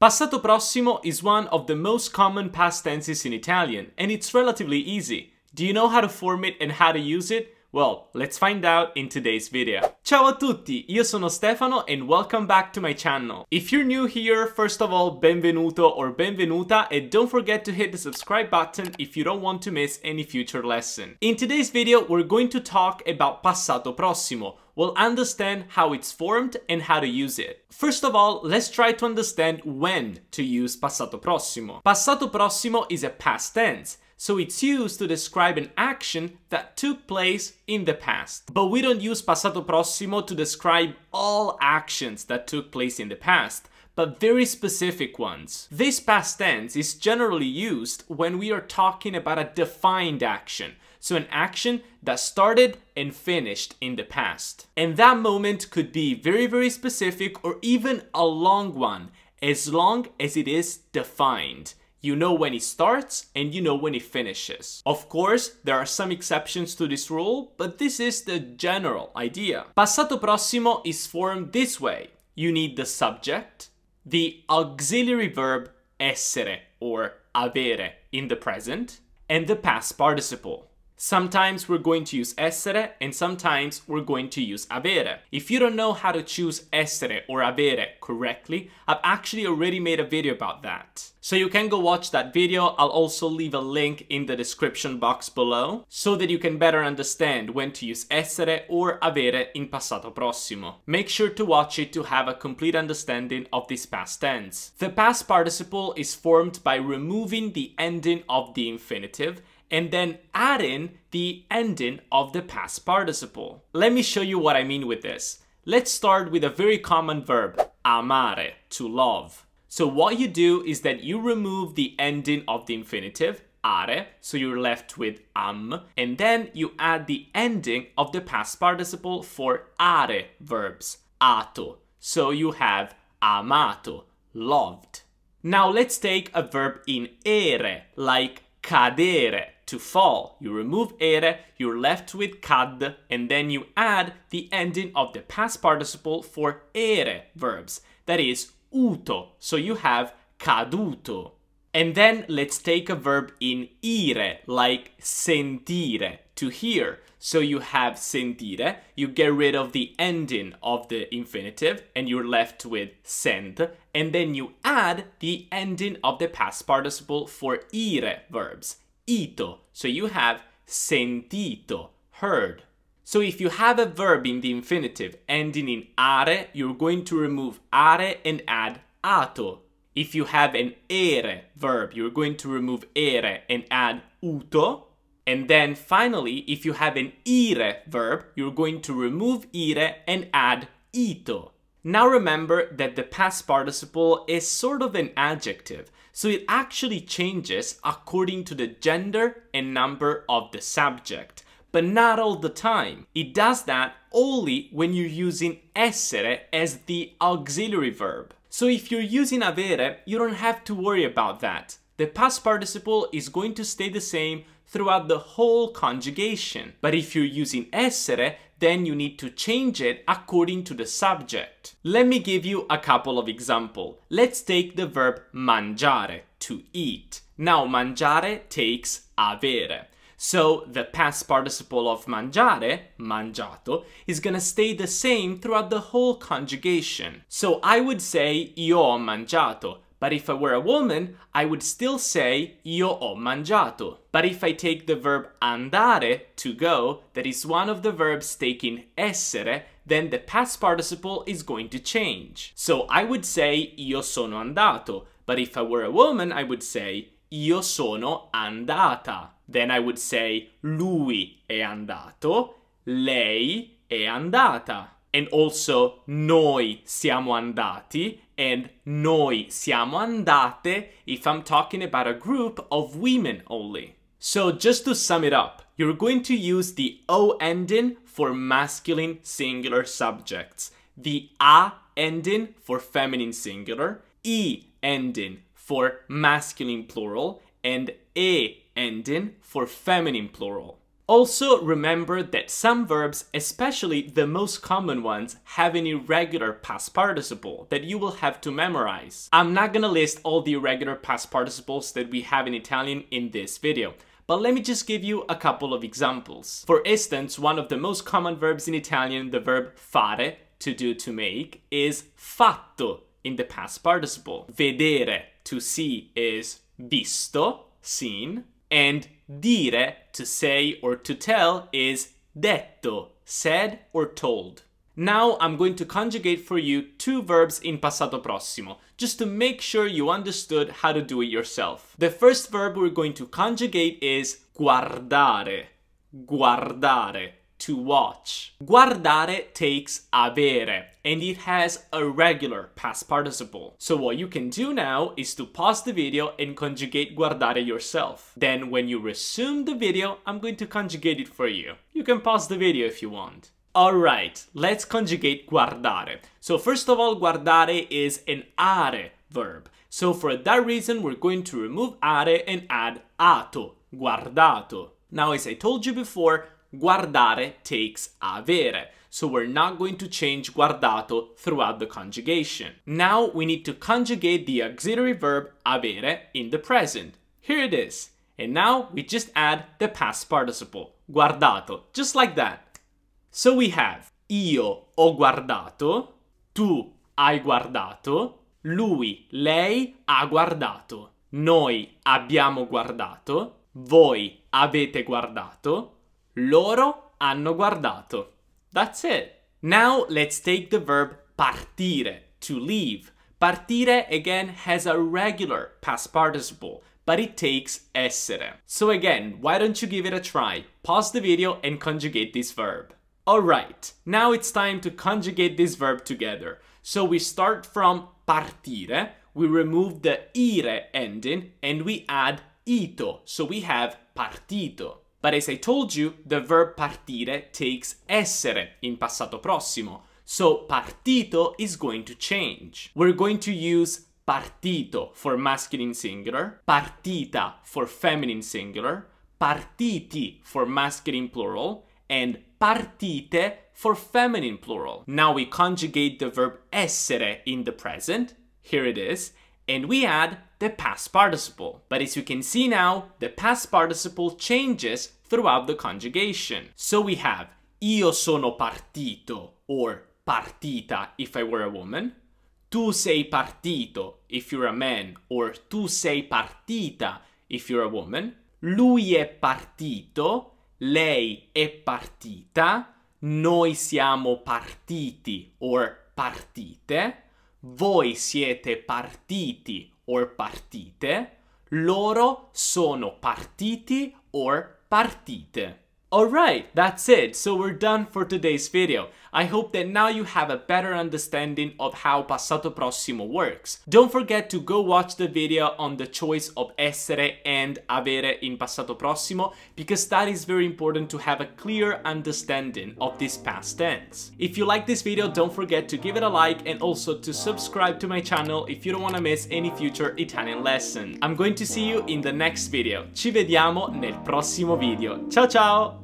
Passato prossimo is one of the most common past tenses in Italian, and it's relatively easy. Do you know how to form it and how to use it? Well, let's find out in today's video. Ciao a tutti, io sono Stefano and welcome back to my channel. If you're new here, first of all, benvenuto or benvenuta, and don't forget to hit the subscribe button if you don't want to miss any future lesson. In today's video, we're going to talk about passato prossimo. We'll understand how it's formed and how to use it. First of all, let's try to understand when to use passato prossimo. Passato prossimo is a past tense, so it's used to describe an action that took place in the past. But we don't use passato prossimo to describe all actions that took place in the past, but very specific ones. This past tense is generally used when we are talking about a defined action, so an action that started and finished in the past. And that moment could be very specific or even a long one, as long as it is defined. You know when it starts and you know when it finishes. Of course, there are some exceptions to this rule, but this is the general idea. Passato prossimo is formed this way. You need the subject, the auxiliary verb essere or avere in the present, and the past participle. Sometimes we're going to use essere and sometimes we're going to use avere. If you don't know how to choose essere or avere correctly, I've actually already made a video about that. So you can go watch that video. I'll also leave a link in the description box below so that you can better understand when to use essere or avere in passato prossimo. Make sure to watch it to have a complete understanding of this past tense. The past participle is formed by removing the ending of the infinitive and then add in the ending of the past participle. Let me show you what I mean with this. Let's start with a very common verb, amare, to love. So what you do is that you remove the ending of the infinitive, are, so you're left with am, and then you add the ending of the past participle for are verbs, ato. So you have amato, loved. Now let's take a verb in ere, like cadere, to fall. You remove ere, you're left with cad, and then you add the ending of the past participle for ere verbs, that is uto, so you have caduto. And then let's take a verb in ire, like sentire, to hear. So you have sentire, you get rid of the ending of the infinitive, and you're left with sent, and then you add the ending of the past participle for ire verbs, ito, so you have sentito, heard. So if you have a verb in the infinitive ending in are, you're going to remove are and add ato. If you have an ere verb, you're going to remove ere and add uto. And then finally, if you have an ire verb, you're going to remove ire and add ito. Now remember that the past participle is sort of an adjective, so it actually changes according to the gender and number of the subject, but not all the time. It does that only when you're using essere as the auxiliary verb. So if you're using avere, you don't have to worry about that. The past participle is going to stay the same throughout the whole conjugation. But if you're using essere, then you need to change it according to the subject. Let me give you a couple of examples. Let's take the verb mangiare, to eat. Now mangiare takes avere. So the past participle of mangiare, mangiato, is gonna stay the same throughout the whole conjugation. So I would say io ho mangiato. But if I were a woman, I would still say io ho mangiato. But if I take the verb andare, to go, that is one of the verbs taking essere, then the past participle is going to change. So I would say io sono andato. But if I were a woman, I would say io sono andata. Then I would say lui è andato, lei è andata. And also noi siamo andati and noi siamo andate if I'm talking about a group of women only. So just to sum it up, you're going to use the O ending for masculine singular subjects, the A ending for feminine singular, E ending for masculine plural, and E ending for feminine plural. Also, remember that some verbs, especially the most common ones, have an irregular past participle that you will have to memorize. I'm not gonna list all the irregular past participles that we have in Italian in this video, but let me just give you a couple of examples. For instance, one of the most common verbs in Italian, the verb fare, to do, to make, is fatto in the past participle. Vedere, to see, is visto, seen, and dire, to say or to tell, is detto, said or told. Now I'm going to conjugate for you two verbs in Passato Prossimo, just to make sure you understood how to do it yourself. The first verb we're going to conjugate is guardare. Guardare, to watch. Guardare takes avere, and it has a regular past participle. So what you can do now is to pause the video and conjugate guardare yourself. Then when you resume the video, I'm going to conjugate it for you. You can pause the video if you want. Alright, let's conjugate guardare. So first of all, guardare is an are verb. So for that reason, we're going to remove are and add ato, guardato. Now, as I told you before, guardare takes avere, so we're not going to change guardato throughout the conjugation. Now we need to conjugate the auxiliary verb avere in the present. Here it is. And now we just add the past participle, guardato, just like that. So we have io ho guardato, tu hai guardato, lui, lei ha guardato, noi abbiamo guardato, voi avete guardato, loro hanno guardato. That's it. Now let's take the verb partire, to leave. Partire again has a regular past participle, but it takes essere. So again, why don't you give it a try? Pause the video and conjugate this verb. Alright, now it's time to conjugate this verb together. So we start from partire, we remove the ire ending, and we add ito, so we have partito. But as I told you, the verb partire takes essere in passato prossimo, so partito is going to change. We're going to use partito for masculine singular, partita for feminine singular, partiti for masculine plural, and partite for feminine plural. Now we conjugate the verb essere in the present, here it is, and we add the past participle. But as you can see now, the past participle changes throughout the conjugation. So we have io sono partito, or partita if I were a woman, tu sei partito if you're a man, or tu sei partita if you're a woman, lui è partito, lei è partita, noi siamo partiti or partite, voi siete partiti or partite, loro sono partiti or partite. Alright, that's it. So we're done for today's video. I hope that now you have a better understanding of how Passato Prossimo works. Don't forget to go watch the video on the choice of essere and avere in Passato Prossimo, because that is very important to have a clear understanding of this past tense. If you like this video, don't forget to give it a like and also to subscribe to my channel if you don't want to miss any future Italian lesson. I'm going to see you in the next video. Ci vediamo nel prossimo video. Ciao ciao!